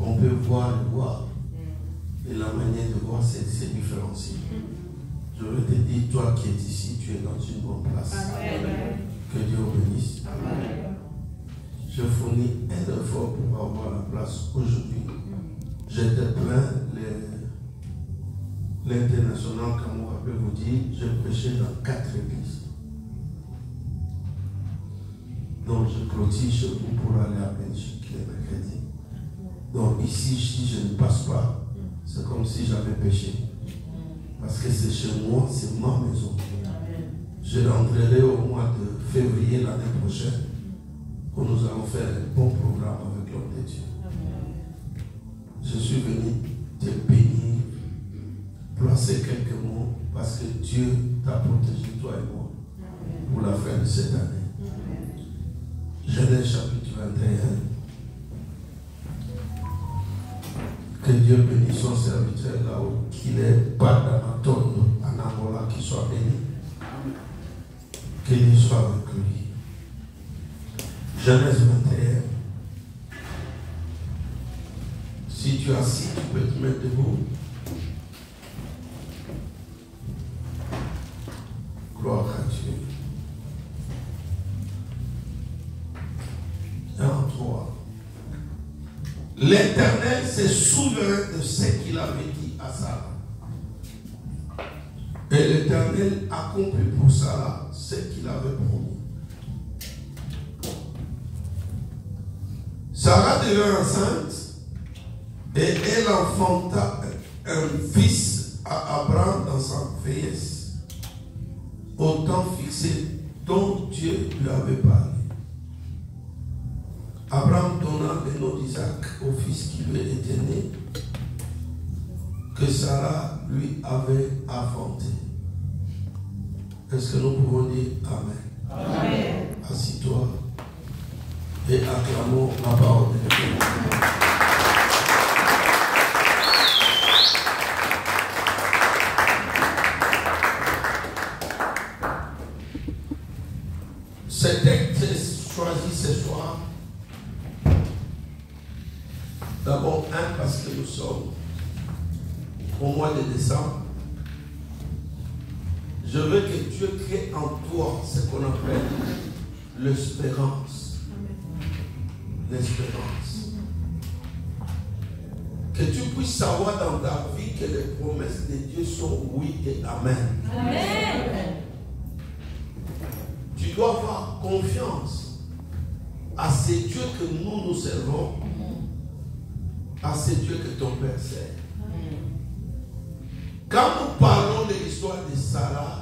On peut voir le voir. Et la manière de voir, c'est différencié. Je veux te dire, toi qui es ici, tu es dans une bonne place. Amen. Que Dieu vous bénisse. Amen. Je fournis un effort pour avoir la place aujourd'hui. J'étais plein, l'international, comme on peut vous dire, je prêchais dans 4 églises. Donc je clôture chez vous pour aller à Belgique les mercredis. Donc ici, si je ne passe pas, c'est comme si j'avais péché. Parce que c'est chez moi, c'est ma maison. Je rentrerai au mois de février l'année prochaine, où nous allons faire un bon programme avec l'homme de Dieu. Je suis venu te bénir, placer quelques mots, parce que Dieu t'a protégé, toi et moi, pour la fin de cette année. Genèse chapitre 21. Que Dieu bénisse son serviteur là où qu'il est, pas d'Anatole, en Angola, qu'il soit béni. Qu'il soit avec lui. Genèse 21. Si tu es assis, tu peux te mettre debout. Gloire à Dieu. 1-3. L'Éternel s'est souverain de ce qu'il avait dit à Sarah. Et l'Éternel accomplit pour Sarah ce qu'il avait promis. Sarah devint enceinte et elle enfanta un fils à Abraham dans sa vieillesse, au temps fixé dont Dieu lui avait parlé. Abraham donna le nom d'Isaac au fils qui lui était né, que Sarah lui avait enfanté. Est-ce que nous pouvons dire Amen? Amen. Assis-toi et acclamons la parole de Dieu. Ce texte choisi ce soir, d'abord, parce que nous sommes au mois de décembre. Je veux que Dieu crée en toi ce qu'on appelle l'espérance. L'espérance. Que tu puisses savoir dans ta vie que les promesses de Dieu sont oui et amen. Amen. Tu dois avoir confiance à ce Dieu que nous servons, à ce Dieu que ton Père sert. Quand nous parlons de l'histoire de Sarah,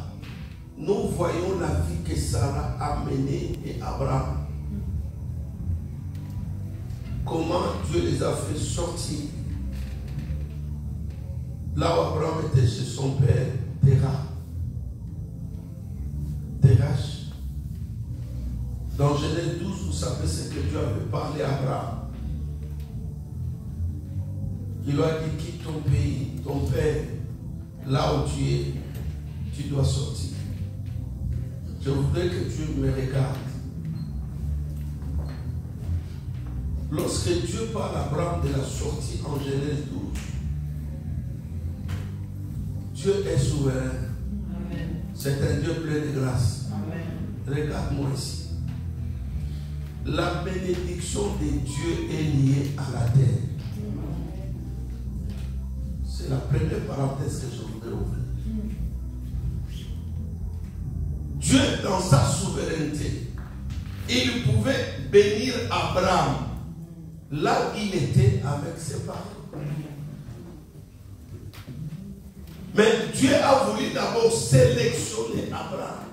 nous voyons la vie que Sarah a menée et Abraham. Comment Dieu les a fait sortir. Là où Abraham était chez son père, Terach. Dans Genèse 12, vous savez ce que Dieu avait parlé à Abraham. Il lui a dit, quitte ton pays, ton père, là où tu es, tu dois sortir. Je voudrais que tu me regardes. Lorsque Dieu parle à Abraham de la sortie en Genèse 12, Dieu est souverain. Amen. C'est un Dieu plein de grâce. Amen. Regarde-moi ici. La bénédiction de Dieu est liée à la terre. C'est la première parenthèse que je voudrais ouvrir. Dieu, dans sa souveraineté, il pouvait bénir Abraham là où il était avec ses parents. Mais Dieu a voulu d'abord sélectionner Abraham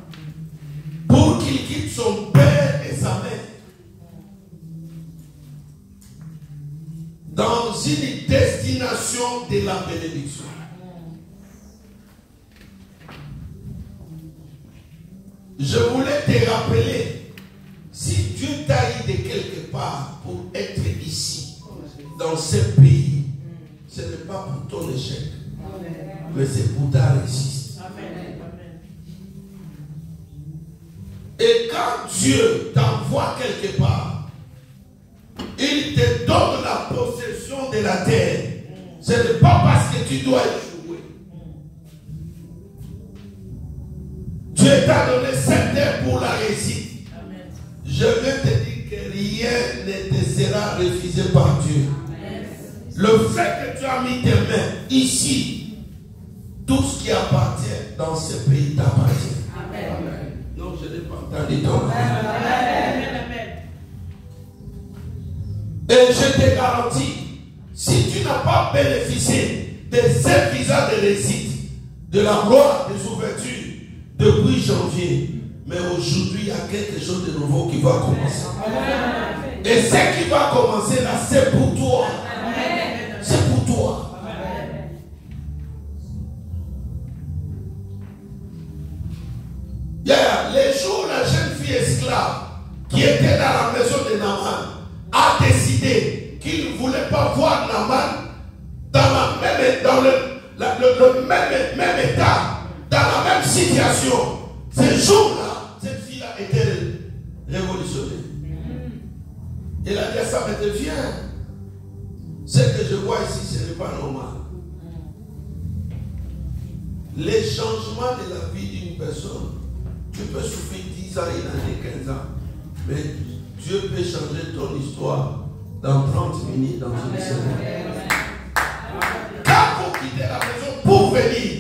pour qu'il quitte son père et sa mère dans une destination de la bénédiction. Je voulais te rappeler, si Dieu t'a eu de quelque part pour être ici, dans ce pays, ce n'est pas pour ton échec, mais c'est pour ta réussite. Et quand Dieu t'envoie quelque part, il te donne la possession de Ce n'est pas parce que tu dois échouer. Dieu t'a donné 7 heures pour la réussite. Amen. Je veux te dire que rien ne te sera refusé par Dieu. Amen. Le fait que tu as mis tes mains ici, tout ce qui appartient dans ce pays t'appartient. Amen. Non, je n'ai pas entendu ton nom. Et je te garantis, si tu n'as pas bénéficié de ce visa de réussite, de la gloire des ouvertures depuis janvier, mais aujourd'hui il y a quelque chose de nouveau qui va commencer. Amen. Et ce qui va commencer là, c'est pour toi. Amen. C'est pour toi. Amen. Yeah, les jours, la jeune fille esclave qui était dans la maison de Naaman a décidé qu'il ne voulait pas voir Naaman dans le même état, dans la même situation. Ce jour-là, cette fille-là était révolutionnée. Elle a dit à sa mère, viens. Ce que je vois ici, ce n'est pas normal. Les changements de la vie d'une personne, tu peux souffrir 10 ans, une année, 15 ans, mais Dieu peut changer ton histoire dans 30 minutes, dans une semaine. Quand vous quittez la maison pour venir,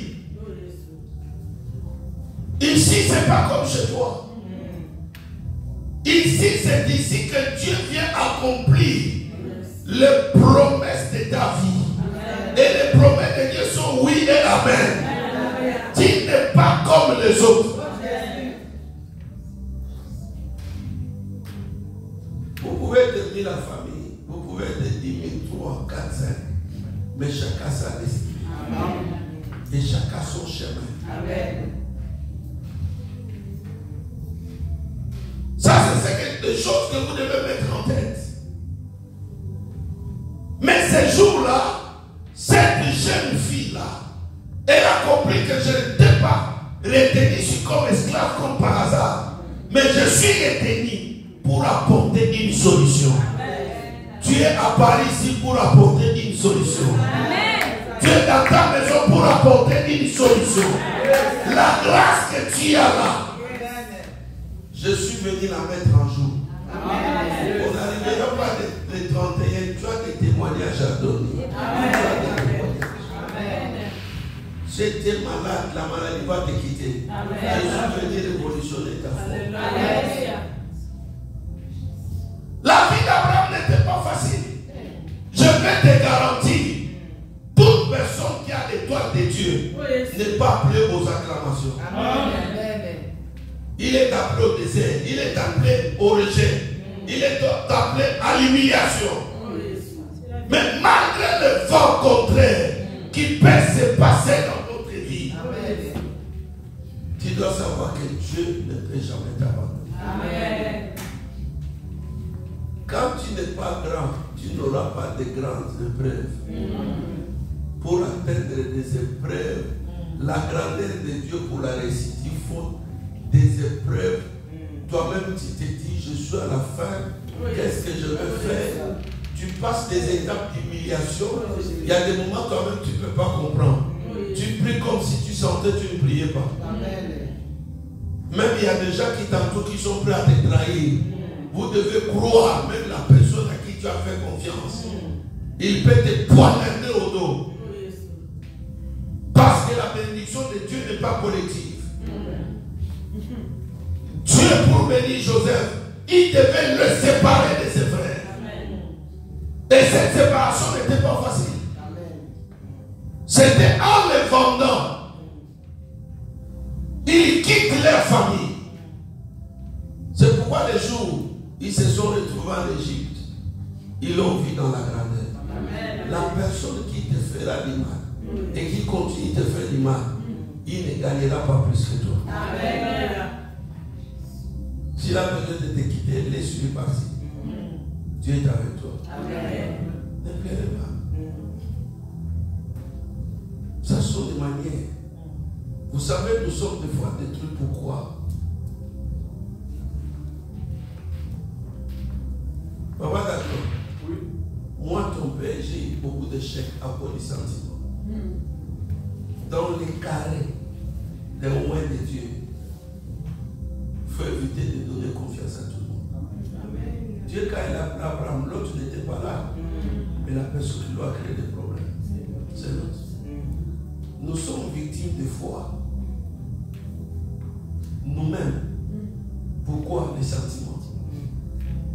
ici, ce n'est pas comme chez toi. Ici, c'est ici que Dieu vient accomplir les promesses de ta vie. Et les promesses de Dieu sont oui et amen. Tu n'es pas comme les autres. Vous pouvez devenir la famille, vous pouvez être 10 000, 3, 4, 5, mais chacun sa destinée. Et chacun son chemin. Amen. Ça, c'est des choses que vous devez mettre en tête. Mais ces jours-là, cette jeune fille-là, elle a compris que je n'étais pas retenu comme esclave, comme par hasard. Mais je suis retenu pour apporter une solution. Amen. Tu es à Paris ici pour apporter une solution. Amen. Tu es dans ta maison pour apporter une solution. Amen. La grâce que tu as là, je suis venu la mettre en jour. Amen. On n'arrivera pas les 31, tu as des témoignages à donner. J'étais malade, la maladie va te quitter. Amen. Je suis venu révolutionner ta foi. Amen. La vie d'Abraham n'était pas facile. Je vais te garantir, toute personne qui a l'étoile de Dieu n'est pas appelée aux acclamations. Amen. Il est appelé au désert, il est appelé au rejet, il est appelé à l'humiliation. Mais malgré le vent contraire qui peut se passer dans notre vie, tu dois savoir que Dieu ne peut jamais t'abandonner. Amen. Quand tu n'es pas grand, tu n'auras pas de grandes épreuves. Pour atteindre des épreuves, la grandeur de Dieu pour la réussite, il faut des épreuves. Toi-même, tu te dis, je suis à la fin, qu'est-ce que je vais faire? Tu passes des étapes d'humiliation. Il y a des moments, toi-même, tu ne peux pas comprendre. Tu pries comme si tu sentais, tu ne priais pas. Même il y a des gens qui t'entourent, qui sont prêts à te trahir. Vous devez croire, même la personne à qui tu as fait confiance. Il peut te poignarder au dos. Parce que la bénédiction de Dieu n'est pas collective. Dieu, pour bénir Joseph, il devait le séparer de ses frères. Amen. Et cette séparation n'était pas facile. C'était en les vendant. Ils quittent leur famille. C'est pourquoi les jours ils se sont retrouvés en Égypte, ils l'ont vu dans la grandeur. Amen. La personne qui te fera du mal et qui continue de te faire du mal, il ne gagnera pas plus que toi. Amen. S'il a besoin de te quitter, laisse-lui partir. Dieu est avec toi. Amen. Ne pleurez pas. Ça sont des manières. Vous savez, nous sommes des fois détruits. Pourquoi? Papa, d'accord. Oui. Moi, ton père. savez, j'ai eu beaucoup d'échecs à cause du sentiment. Dans les carrés des loin de Dieu, il faut éviter de donner confiance à tout le monde. Amen. Dieu, quand il a appelé Abraham, l'autre n'était pas là. Mais la personne qui lui a créé des problèmes, c'est l'autre. Nous sommes victimes de foi. Nous-mêmes. Pourquoi les sentiments?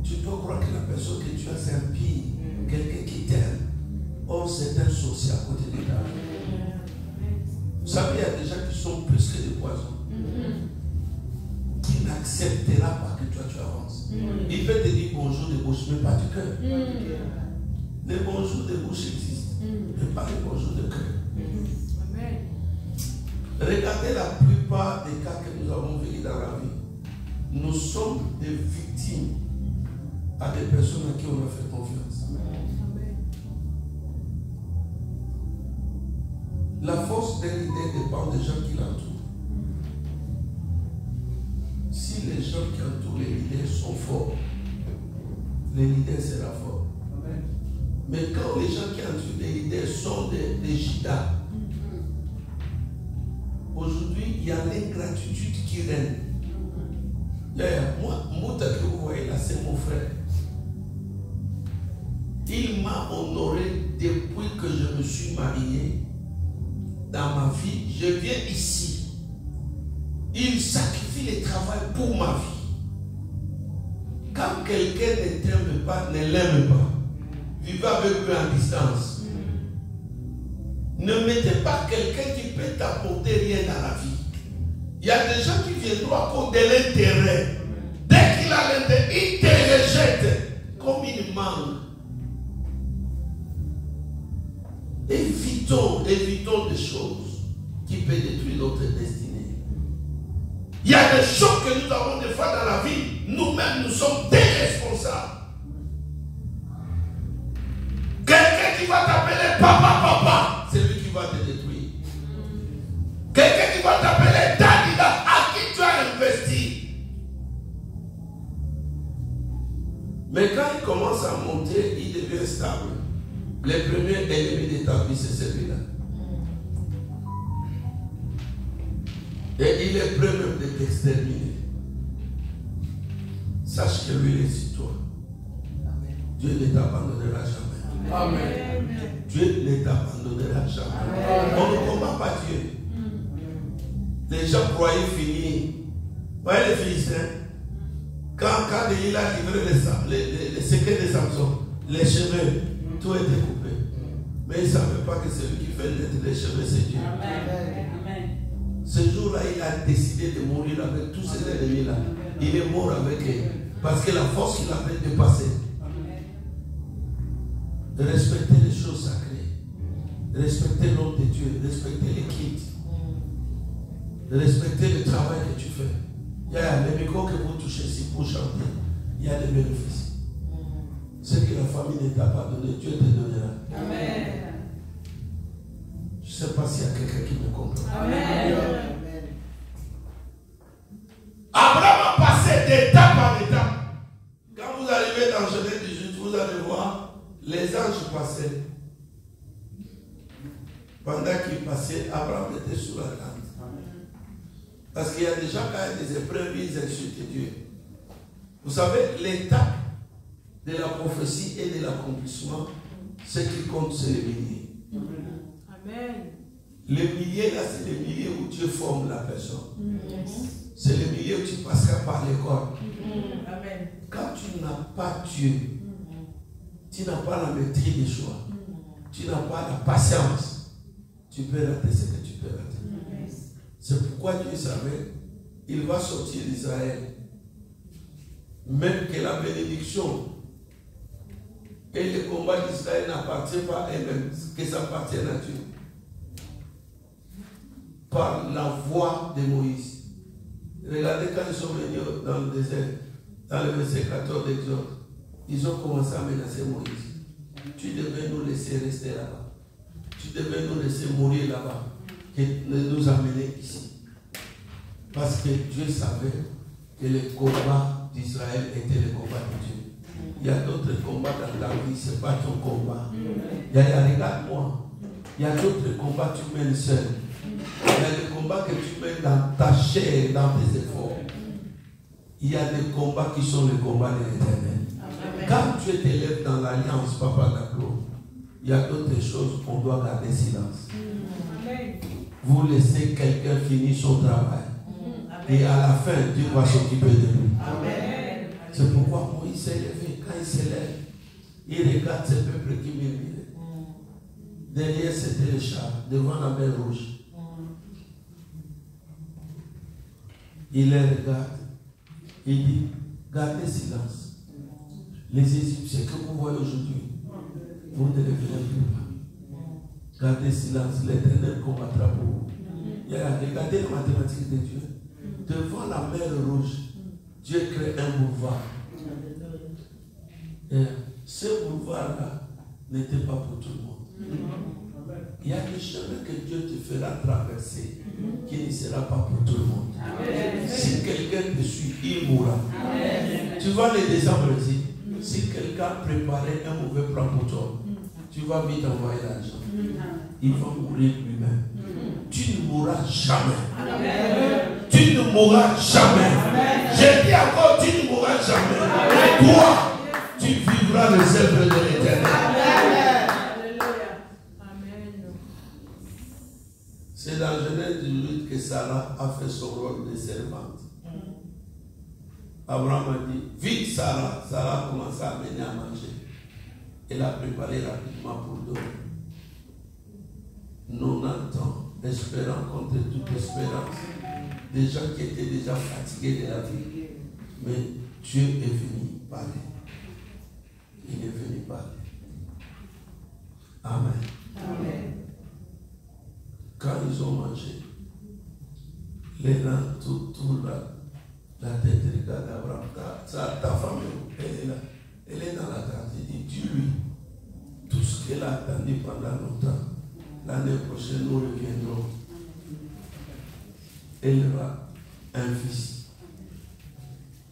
Tu peux croire que la personne que tu as, c'est un pire, quelqu'un qui t'aime. Or, c'est un sorcier à côté de toi. Vous savez, il y a des gens qui sont plus que des poisons. Qui n'acceptera pas que toi tu avances. Il peut te dire bonjour de bouche, mais pas du cœur. Les bonjours de bouche existent, mais pas les bonjours de cœur. Regardez la plupart des cas que nous avons vécus dans la vie. Nous sommes des victimes à des personnes à qui on a fait confiance. La force d'un leader dépend des gens qui l'entourent. Si les gens qui entourent les leaders sont forts, les leaders seront forts. Mais quand les gens qui entourent les leaders sont des gidas, aujourd'hui, il y a l'ingratitude qui règne. Moi, Mouta que vous voyez là, c'est mon frère. Il m'a honoré depuis que je me suis marié. Dans ma vie, je viens ici. Il sacrifie le travail pour ma vie. Quand quelqu'un ne t'aime pas, ne l'aime pas. Vivez avec lui en distance. Ne mettez pas quelqu'un qui peut t'apporter rien dans la vie. Il y a des gens qui viendront à cause de l'intérêt. Dès qu'il a l'intérêt, il te rejette comme il manque. Évitons des choses qui peuvent détruire notre destinée. Il y a des choses que nous avons des fois dans la vie. Nous-mêmes, nous sommes des responsables. Quelqu'un qui va t'appeler papa, c'est lui qui va te détruire. Quelqu'un qui va t'appeler daddy, à qui tu as investi. Mais quand il commence à monter, il devient stable. Le premier ennemi de ta vie, c'est celui-là. Et il est prêt même de t'exterminer. Sache que lui est sur toi. Dieu ne t'abandonnera jamais. Amen. Dieu ne t'abandonnera jamais. Amen. On ne combat pas Dieu. Les gens croyaient finir. Voyez les Philistins. Quand il a livré les secrets de Samson, les cheveux, tout était coupé. Mais il ne savait pas que celui qui fait naître les cheveux, c'est Dieu. Amen. Ce jour-là, il a décidé de mourir avec tous ses ennemis-là. Il est mort avec eux. Parce que la force qu'il avait dépassé. Respectez les choses sacrées. Respectez l'homme de Dieu. Respectez l'équipe. Respectez le travail que tu fais. Il y a les micros que vous touchez ici pour chanter. Il y a des bénéfices. Ce que la famille ne t'a pas donné, Dieu te donnera. Amen. Je ne sais pas s'il y a quelqu'un qui me comprend. Amen. Abraham a passé d'étape en étape. Quand vous arrivez dans Genèse 18, vous allez voir les anges passaient. Pendant qu'ils passaient, Abraham était sous la tente. Parce qu'il y a des gens qui ont des épreuves, ils insultent Dieu. Vous savez, l'étape de la prophétie et de l'accomplissement, ce qui compte, c'est les milliers. Amen. Les milliers, là, c'est les milliers où Dieu forme la personne. C'est les milliers où tu passeras par l'école. Amen. Quand tu n'as pas Dieu, tu n'as pas la maîtrise des choix, tu n'as pas la patience, tu peux rater ce que tu peux rater. C'est pourquoi Dieu savait, il va sortir d'Israël. Même que la bénédiction et le combat d'Israël n'appartient pas à eux-mêmes, que ça appartient à Dieu. Par la voix de Moïse. Regardez quand ils sont venus dans le désert, dans le verset 14 d'Exode, ils ont commencé à menacer Moïse. Tu devais nous laisser rester là-bas. Tu devais nous laisser mourir là-bas. Et nous amener ici. Parce que Dieu savait que le combat d'Israël était le combat de Dieu. Il y a d'autres combats dans ta vie, ce n'est pas ton combat. Regarde-moi. Il y a d'autres combats que tu mènes seul. Il y a des combats que tu mènes dans ta chair, dans tes efforts. Il y a des combats qui sont les combats de l'Éternel. Quand tu t'élèves dans l'alliance, Papa Gablo, il y a d'autres choses qu'on doit garder silence. Vous laissez quelqu'un finir son travail. Et à la fin, Dieu va s'occuper de lui. C'est pourquoi Moïse s'est levé. Quand il s'élève, il regarde ce peuple qui murmure. Derrière, c'était le char, devant la mer Rouge. Il les regarde. Il dit, gardez silence. Les Égyptiens que vous voyez aujourd'hui, vous ne les verrez plus pas. Gardez silence, l'Éternel combattra pour vous. Regardez les mathématiques de Dieu. Devant la mer Rouge, Dieu crée un boulevard. Et ce boulevard-là n'était pas pour tout le monde. Il y a des chemins que Dieu te fera traverser qui ne sera pas pour tout le monde. Si quelqu'un te suit, il mourra. Tu vas les décembre ici. Si quelqu'un préparait un mauvais plan pour toi, tu vas vite envoyer l'argent. Il va mourir lui-même. Tu ne mourras jamais. Tu ne mourras jamais. J'ai dit encore, tu ne mourras jamais. Toi, tu vivras les œuvres de l'Éternel. C'est dans Genèse 18 que Sarah a fait son rôle de servante. Abraham a dit, vite Sarah. Sarah a commencé à amener à manger. Elle a préparé rapidement pour dormir. 90 ans, espérant contre toute espérance. Des gens qui étaient déjà fatigués de la vie. Mais Dieu est venu parler. Il est venu parler. Amen. Amen. Quand ils ont mangé, les nains, tout la tête regarde Abraham, ta femme, elle est là, elle est dans la tente. Il dit, dis-lui tout ce qu'elle a attendu pendant longtemps. L'année prochaine, nous reviendrons. Elle aura un fils.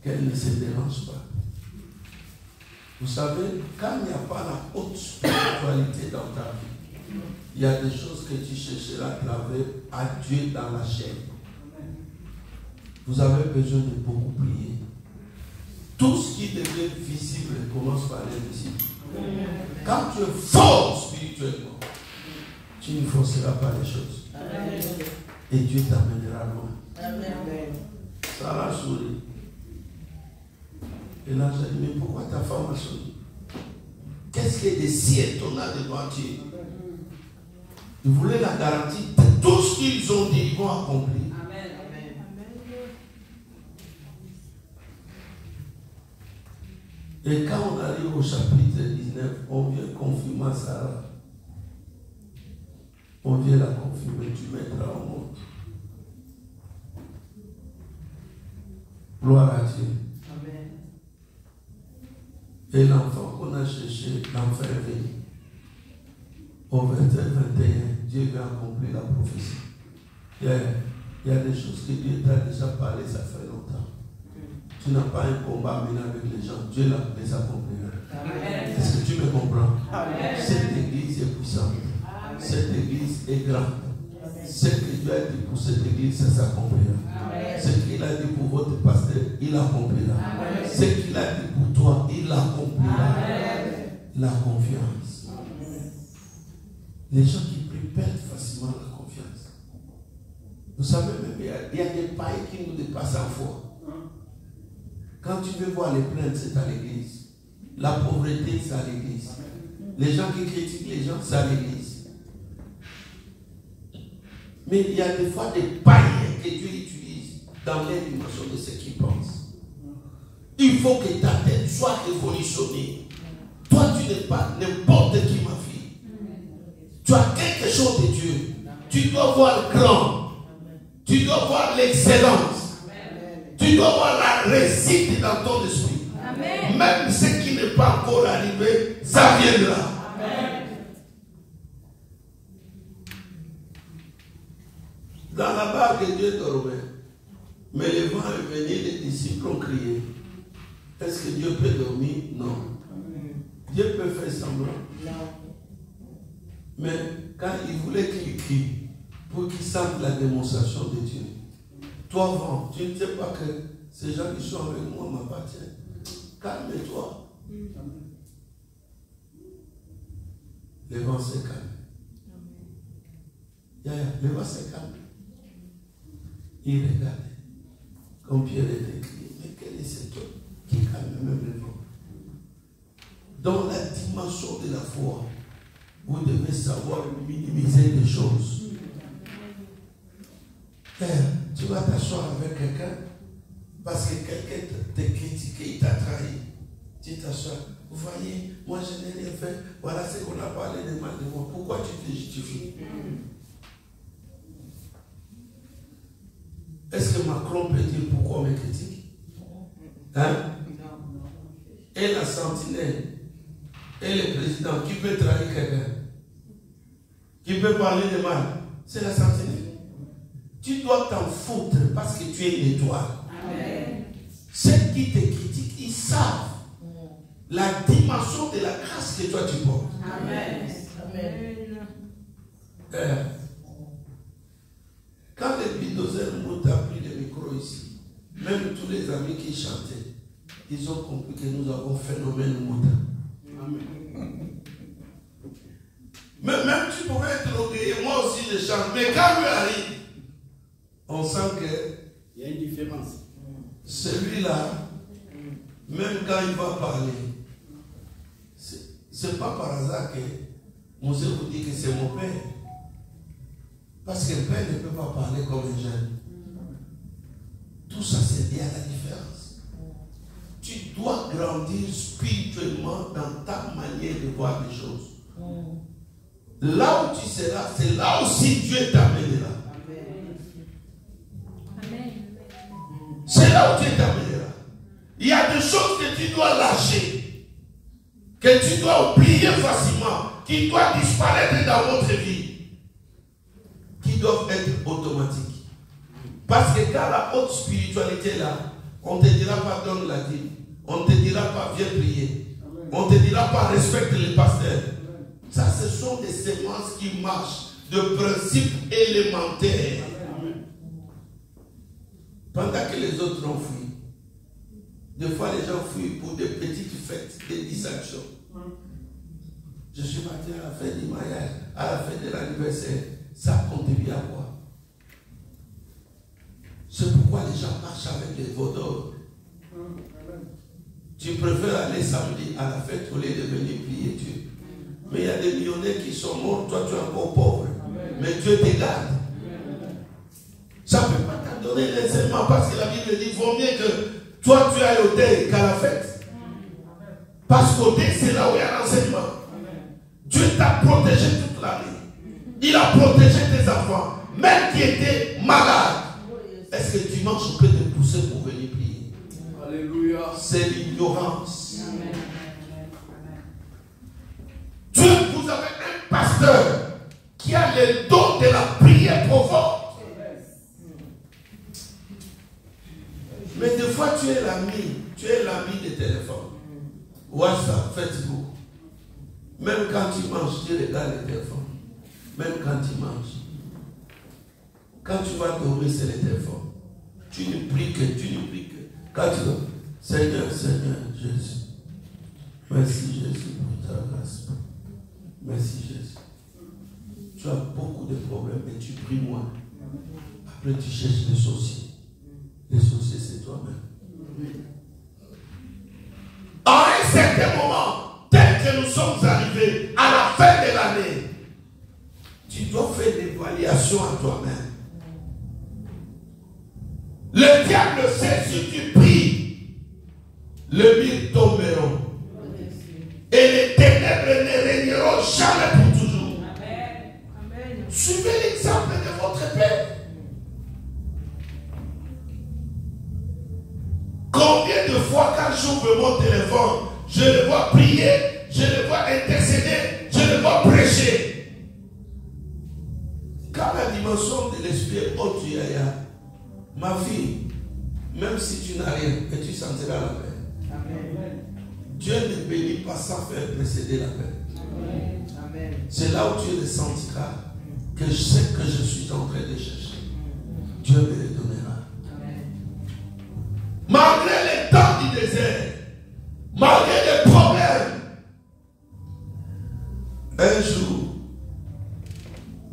Qu'elle ne se dérange pas. Vous savez, quand il n'y a pas la haute spiritualité dans ta vie, il y a des choses que tu chercheras à travers à Dieu dans la chair. Vous avez besoin de beaucoup prier. Tout ce qui devient visible commence par l'invisible. Quand tu es fort spirituellement, tu ne forceras pas les choses. Et Dieu t'amènera loin. Sarah sourit. Et là, j'ai dit, mais pourquoi ta femme a souri? Qu'est-ce qui est de si étonnant devant Dieu? Ils voulaient la garantie de tout ce qu'ils ont dit, ils vont accomplir. Amen. Et quand on arrive au chapitre 19, on vient confirmer Sarah. On vient la confirmer, tu mettras au monde. Gloire à Dieu. Amen. Et l'enfant qu'on a cherché, l'enfant est venu. Au verset 21, Dieu vient accomplir la prophétie. Il y a des choses que Dieu t'a déjà parlé, ça fait longtemps. Tu n'as pas un combat mené avec les gens, Dieu les accomplira. Est-ce que tu me comprends? Amen. Cette église est puissante. Amen. Cette église est grande. Ce que Dieu a dit pour cette église, ça s'accomplira. Ce qu'il a dit pour votre pasteur, il accomplira. Amen. Ce qu'il a dit pour toi, il accomplira. Amen. La confiance. Amen. Les gens qui prient perdent facilement la confiance. Vous savez, même il y a des pailles qui nous dépassent en foi. Quand tu veux voir les plaintes, c'est à l'église. La pauvreté, c'est à l'église. Les gens qui critiquent les gens, c'est à l'église. Mais il y a des fois des pailles que Dieu utilise dans les dimensions de ce qu'il pense. Il faut que ta tête soit révolutionnée. Toi, tu n'es pas n'importe qui, ma fille. Tu as quelque chose de Dieu. Tu dois voir le grand. Tu dois voir l'excellence. Tu dois voir la réussite dans ton esprit. Amen. Même ce qui n'est pas encore arrivé, ça viendra. Amen. Dans la barque, Dieu dormait. Mais le vent est venu, les disciples ont crié. Est-ce que Dieu peut dormir? Non. Dieu peut faire semblant. Non. Mais quand il voulait qu'il crie, pour qu'il sente la démonstration de Dieu, toi, avant, tu ne sais pas que ces gens qui sont avec moi m'appartiennent. Calme-toi. Le vent s'est calmé. Le vent s'est calmé. Il regardait. Comme Pierre était crié. Mais quel est cet homme qui calme même le vent? Dans la dimension de la foi, vous devez savoir minimiser les choses. Père, tu vas t'asseoir avec quelqu'un parce que quelqu'un t'a critiqué, il t'a trahi. Tu t'assois. Vous voyez, moi je n'ai rien fait. Voilà ce qu'on a parlé de mal de moi. Pourquoi tu te justifies? Est-ce que Macron peut dire pourquoi on me critique? Hein? Et la sentinelle et le président, qui peut trahir quelqu'un? Qui peut parler de mal? C'est la sentinelle. Tu dois t'en foutre parce que tu es une étoile. Amen. Ceux qui te critiquent, ils savent la dimension de la grâce que toi tu portes. Amen. Amen. Quand le bulldozer a pris le micro ici, même tous les amis qui chantaient, ils ont compris que nous avons phénomène Mouta. Mais même tu pouvais être orgueilleux, moi aussi je chante, mais quand lui arrive, on sent qu'il y a une différence. Celui-là, même quand il va parler, c'est pas par hasard que Mosée vous dit que c'est mon père. Parce que le père ne peut pas parler comme un jeune. Tout ça, c'est lié à la différence. Tu dois grandir spirituellement dans ta manière de voir les choses. Là où tu seras, c'est là aussi Dieu t'amènera. C'est là où Dieu t'amènera. Il y a des choses que tu dois lâcher, que tu dois oublier facilement, qui doivent disparaître dans votre vie, qui doivent être automatiques. Parce que quand la haute spiritualité est là, on ne te dira pas donne la dîme, on ne te dira pas viens prier, on ne te dira pas respecte les pasteurs. Ça, ce sont des sémences qui marchent de principes élémentaires. Pendant que les autres ont fui. Des fois, les gens fuient pour des petites fêtes, des distractions. Je suis parti à la fête du mariage, à la fête de l'anniversaire. Ça contribue à quoi? C'est pourquoi les gens marchent avec les vaudors. Tu préfères aller samedi à la fête au lieu de venir prier Dieu. Mais il y a des millionnaires qui sont morts, toi tu es encore pauvre. Mais Dieu te garde. Ça ne peut pas t'en donner l'enseignement parce que la Bible dit vaut mieux que toi tu ailles au deuil qu'à la fête. Parce qu'au deuil c'est là où il y a l'enseignement. Dieu t'a protégé toute l'année. Il a protégé tes enfants, même qui étaient malades. Est-ce que dimanche on peut te pousser pour venir prier? Alléluia. C'est l'ignorance. Dieu, vous avez un pasteur qui a le don de la prière profonde. Mais des fois tu es l'ami des téléphones. WhatsApp, Facebook. Même quand tu manges, tu regardes le téléphone. Même quand tu manges. Quand tu vas dormir, c'est le téléphone. Tu ne pries que. Quand tu dors, Seigneur Jésus. Merci Jésus pour ta grâce. Merci Jésus. Tu as beaucoup de problèmes et tu pries moins. Après tu cherches les sorciers. Les sorciers c'est toi-même. À un certain moment, tel que nous sommes arrivés à la fin de l'année, tu dois faire l'évaluation à toi-même. Le diable sait si tu pries, le mur tomberont. Et les ténèbres ne régneront jamais pour toujours. Amen. Suivez l'exemple de votre Père. Combien de fois quand j'ouvre mon téléphone, je le vois prier, je le vois intercéder, je le vois prêcher. Quand la dimension de l'esprit est haute, ma fille, même si tu n'as rien, et tu sentiras la paix. Dieu ne bénit pas sans faire précéder la paix. C'est là où tu ressentiras que je sais que je suis en train de chercher. Dieu me le donnera. Malgré les temps du désert, malgré les problèmes, un jour,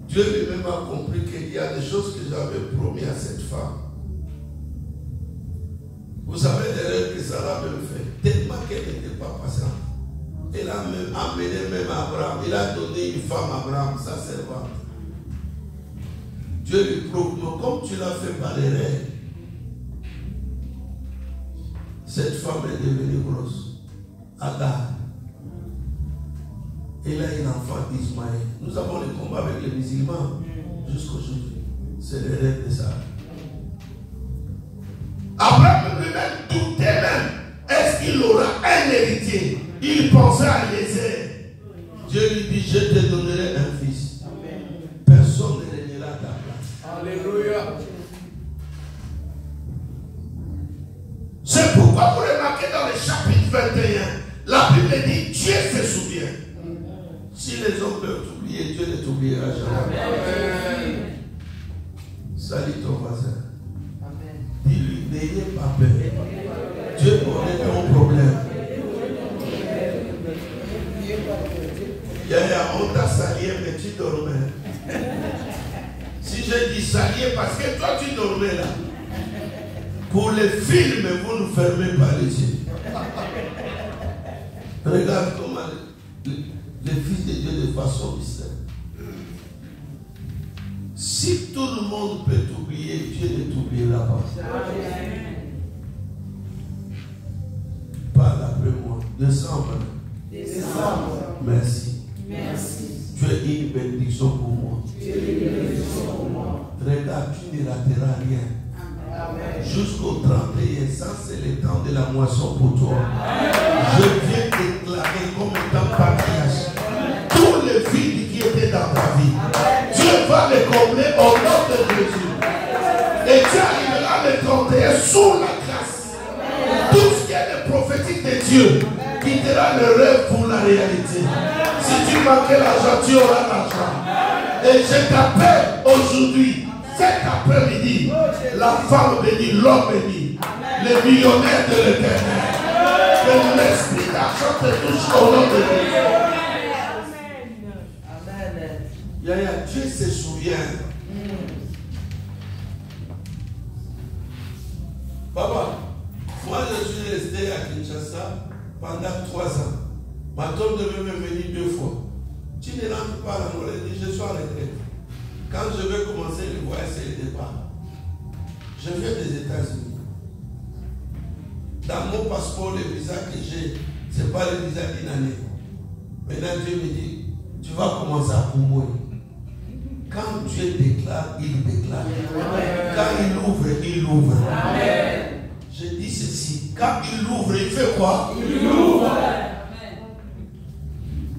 Dieu lui-même a compris qu'il y a des choses que j'avais promis à cette femme. Vous savez l'erreur que Sarah me fait, tellement qu'elle n'était pas patiente. Elle a même amené même Abraham, il a donné une femme à Abraham, sa servante. Dieu lui prouve, comme tu l'as fait par l'erreur, cette femme est devenue grosse. Agar. Elle a un enfant d'Ismaël. Nous avons le combat avec les musulmans jusqu'aujourd'hui. C'est l'erreur de ça. Abraham lui-même doutait même. Est-ce qu'il aura un héritier? Il pensait à Eliezer. Dieu lui dit, je te donnerai un fils. Personne ne régnera à ta place. Alléluia. C'est pourquoi vous remarquez dans le chapitre 21, la Bible dit, Dieu se souvient. Si les hommes peuvent t'oublier, Dieu ne t'oubliera jamais. Amen. Salut ton voisin. Dis-lui, n'ayez pas peur. Dieu connaît ton problème. Yaya, on t'a salié, mais tu dormais. Si je dis salié, parce que toi tu dormais là. Pour les films, vous ne fermez pas les yeux. Regarde comment les fils de Dieu de façon mystère. Si tout le monde peut t'oublier, Dieu ne t'oubliera pas. Parle après moi. Décembre. Merci. Tu es une bénédiction pour moi. Regarde, tu ne rateras rien. Jusqu'au 31, ça c'est le temps de la moisson pour toi. Je viens déclarer comme étant patriarche tous les vides qui étaient dans ta vie. Dieu va les combler au nom de Jésus. Et tu arriveras le 31 sous la grâce. Tout ce qui est le prophétique de Dieu quittera le rêve pour la réalité. Si tu manquais l'argent, tu auras l'argent. Et je t'appelle aujourd'hui, cet après-midi, la femme bénie, l'homme béni, les millionnaires de l'éternel. Que l'esprit d'argent te touche au nom de Dieu. Yaya, Dieu se souvient. Papa, moi je suis resté à Kinshasa pendant 3 ans. Ma tante devait me venir 2 fois. Tu ne rentres pas à la Morée, je suis en retraite. Quand je vais commencer le voyage, c'est le départ. Je viens des États-Unis. Dans mon passeport, le visa que j'ai, ce n'est pas le visa d'une année. Maintenant, Dieu me dit, tu vas commencer à Kumboy. Quand Dieu déclare, il déclare. Quand il ouvre, il ouvre. Amen. Je dis ceci, quand il ouvre, il fait quoi? Il ouvre.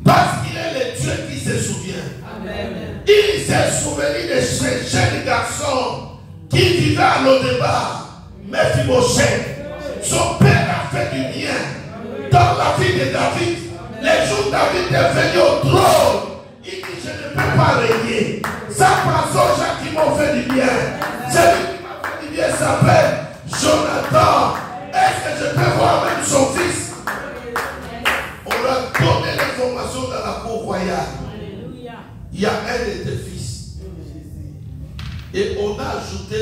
Parce qu'il est le Dieu qui se souvient. Amen. Il s'est souvenu de ce jeune garçon qui vivait à Lodébar, Mephibosheth. Son père a fait du bien dans la vie de David. Les jours où David est venu au trône, il dit, je ne peux pas régner. Ça passe aux gens qui m'ont fait du bien. Celui qui m'a fait du bien s'appelle Jonathan. Est-ce que je peux voir même son fils? On lui a donné l'information dans la cour royale. Il y a un de tes fils. Et on a ajouté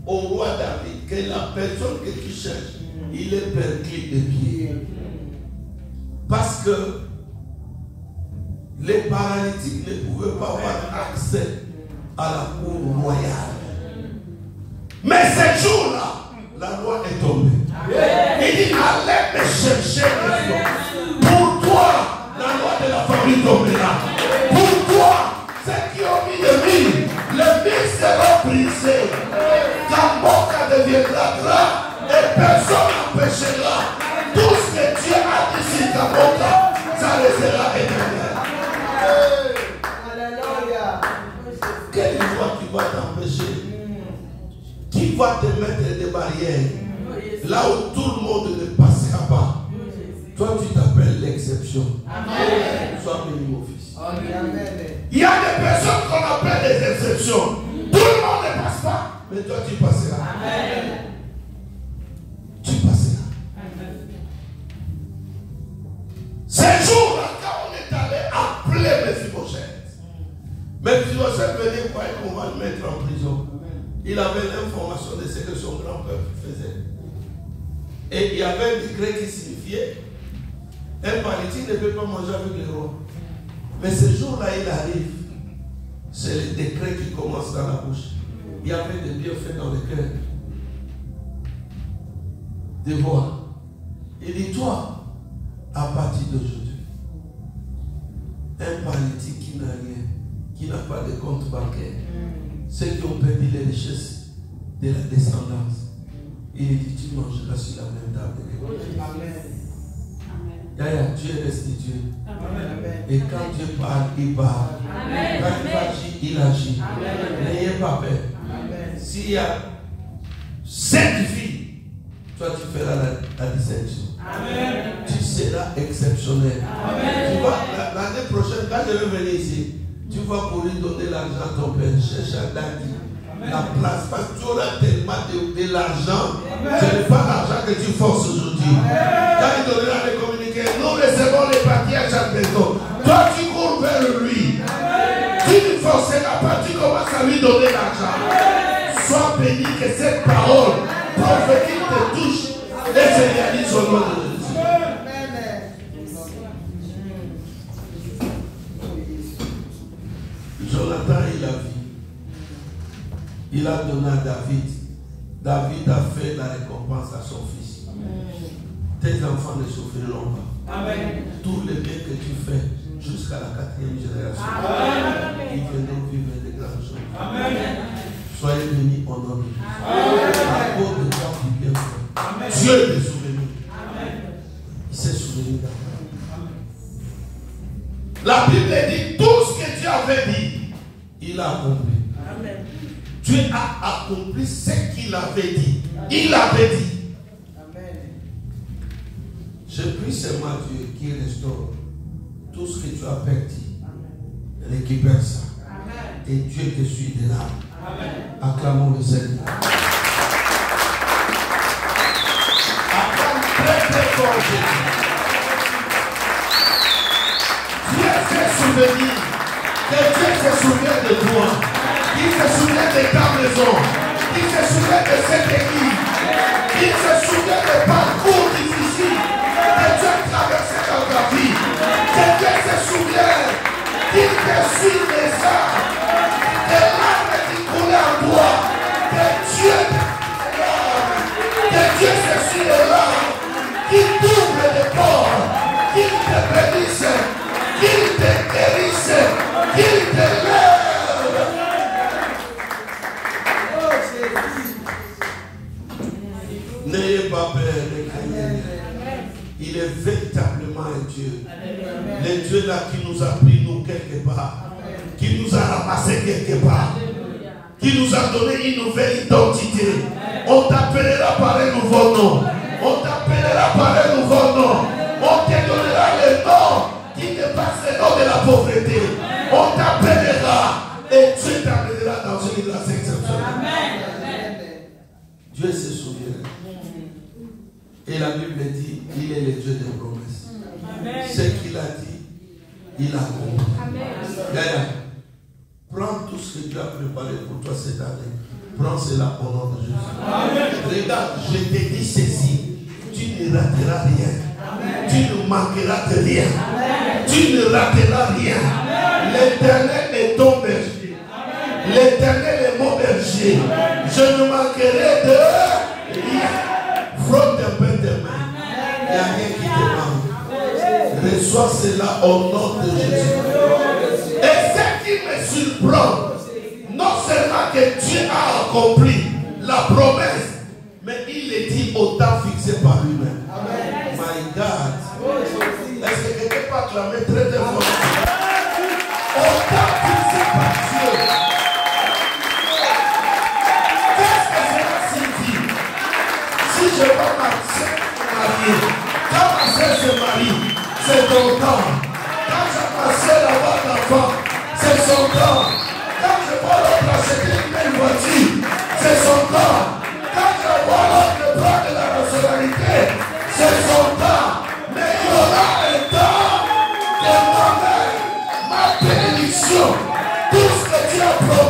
au roi David que la personne que tu cherches, il est perclé de pied. Parce que les paralytiques ne pouvaient pas avoir accès à la cour royale. Mais ce jour-là, la loi est tombée. Il dit, allez me chercher les flots. Pour toi, la loi de la famille tombera. Pour toi, ceux qui ont mis le mille, les mille seront brisés. Kamboka deviendra gras et personne n'empêchera. Tout ce que Dieu a dit sur Kamboka, ça restera éternel. Quelle loi qui va t'empêcher? Qui va te mettre des barrières là où tout le monde ne passera pas? Il y a des personnes qu'on appelle des exceptions. Tout le monde ne passe pas, mais toi tu passeras. Tu passeras. Ces jours-là, quand on est allé appeler Mephibosheth, Mephibosheth venait croire qu'on va le mettre en prison. Il avait l'information de ce que son grand-père faisait. Et il y avait un décret qui signifiait un paralytique ne peut pas manger avec les rois. Mais ce jour-là, il arrive. C'est le décret qui commence dans la bouche. Il y avait des bienfaits dans le cœur. De voir. Il dit, toi, à partir d'aujourd'hui, un paralytique qui n'a rien, qui n'a pas de compte bancaire, ceux qui ont perdu les richesses de la descendance, il dit, tu mangeras sur la même table. Yaya, Dieu est restitué. Et quand Dieu parle, il parle. Quand il agit, il agit. N'ayez pas peur. S'il y a 7 filles, toi tu feras la distinction. Tu seras exceptionnel. Tu vois, l'année prochaine, quand je vais venir ici, tu vas pour lui donner l'argent à ton père. Cherche un daddy. La place, parce que tu auras tellement de l'argent. Ce n'est pas l'argent que tu forces aujourd'hui. Quand il donnera les communiqués, nous recevons les papiers à chaque maison. Toi, tu cours vers lui. Tu ne forceras pas, tu commences à lui donner l'argent. Sois béni que cette parole prophétique te touche et se réalise au nom de Jésus. Jonathan, il a vu. Il a donné à David. David a fait la récompense à son fils. Tes enfants ne souffriront pas. Tous les biens que tu fais jusqu'à la 4e génération, ils viendront vivre de grandes choses. Soyez bénis au nom de Jésus. À cause de toi qui bien fait. Dieu est souvenu. Il s'est souvenu d'abord. La Bible dit tout ce que Dieu avait dit, il a accompli. Dieu a accompli ce qu'il avait dit. Il avait dit. Je prie seulement Dieu qui restaure tout ce que tu as perdu. Récupère ça. Et Dieu te suit de là. Acclamons le Seigneur. Acclame très très fort Jésus. Dieu s'est souvenu. Que Dieu se souvient de toi. Il se souvient de ta maison. Il se souvient de cette église. Il se souvient des parcours difficiles que tu as traversé dans ta vie. Que Dieu se souvient qu'il te suit déjà. Que l'arme qui coulait en toi. Que Dieu se suit de l'âme. Qu'il t'ouvre les portes. Qu'il te bénisse. Qu'il te guérisse. Qu'il te lève. N'ayez pas peur de craindre. Il est véritablement un Dieu. Le Dieu là qui nous a pris nous quelque part. Qui nous a ramassé quelque part. Qui nous a donné une nouvelle identité. On t'appellera par un nouveau nom. On t'appellera par un nouveau nom. On te donnera le nom qui dépasse le nom de la pauvreté. On t'appellera et Dieu t'appellera dans une grâce exceptionnelle. Dieu se souvient. Et la Bible dit, il est le Dieu des promesses. Ce qu'il a dit, il a accompli. Prends tout ce que Dieu a préparé pour toi cette année. Prends cela au nom de Jésus. Regarde, je te dis ceci. Tu ne rateras rien. Tu ne manqueras de rien. Tu ne rateras rien. L'Éternel est ton berger. L'Éternel est mon berger. Je ne manquerai de rien. Frotte un peu tes mains. Il n'y a rien qui te manque. Reçois cela au nom de Jésus. Et ce qui me surprend, non seulement que Dieu a accompli la promesse, mais il le dit au temps fixé par lui-même. My God. Est-ce que quelqu'un peut acclamer très très fort? Au temps fixé par Dieu. Qu'est-ce que cela signifie? Si je vois ma soeur se marier, quand ma soeur se marie, c'est ton temps. Quand ma soeur va dans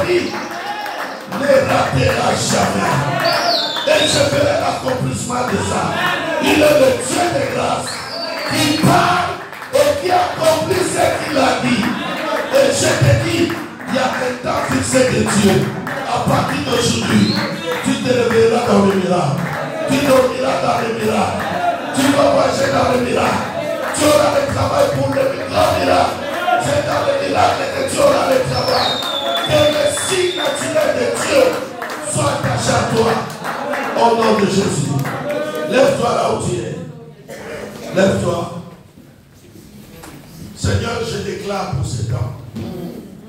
promis ne ratera jamais. Et je ferai l'accomplissement de ça. Il est le Dieu de grâce qui parle et qui accomplit ce qu'il a dit. Et je te dis, il y a un temps fixé de Dieu. À partir d'aujourd'hui, tu te réveilleras dans le miracle. Tu dormiras dans le miracle. Tu vas voyager dans le miracle. Tu auras le travail pour le miracle. C'est dans le miracle que tu auras le travail. Que le signe naturel de Dieu soit attaché à toi. Au nom de Jésus. Lève-toi là où tu es. Lève-toi. Seigneur, je déclare pour ce temps.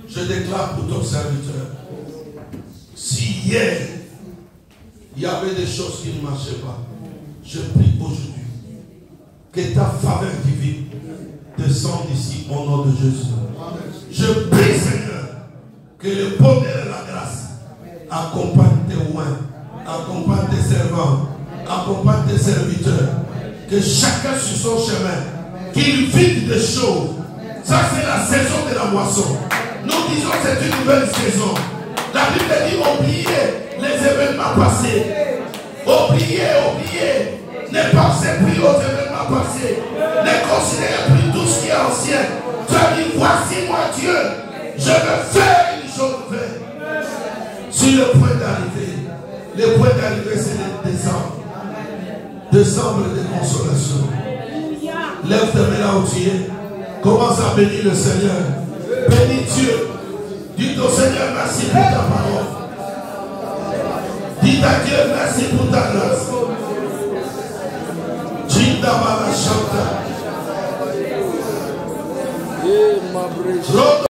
Je déclare pour ton serviteur. Si hier, il y avait des choses qui ne marchaient pas, je prie aujourd'hui que ta faveur divine descende ici au nom de Jésus. Je prie, Seigneur, que le bonheur et la grâce accompagnent tes oins, accompagnent tes servants, accompagnent tes serviteurs. Que chacun sur son chemin, qu'il vide des choses. Ça, c'est la saison de la moisson. Nous disons que c'est une nouvelle saison. La Bible dit oubliez les événements passés. Oubliez. Ne pensez plus aux événements passés. Ne considérez plus tout ce qui est ancien. Tu as dit, voici moi Dieu. Je veux faire une chose nouvelle. Sur le point d'arriver. Le point d'arriver, c'est le décembre. Décembre de consolation. Lève tes mains là où tu es. Commence à bénir le Seigneur. Bénis Dieu. Dis au Seigneur merci pour ta parole. Dis à Dieu merci pour ta grâce. Jinda Bala Shanta.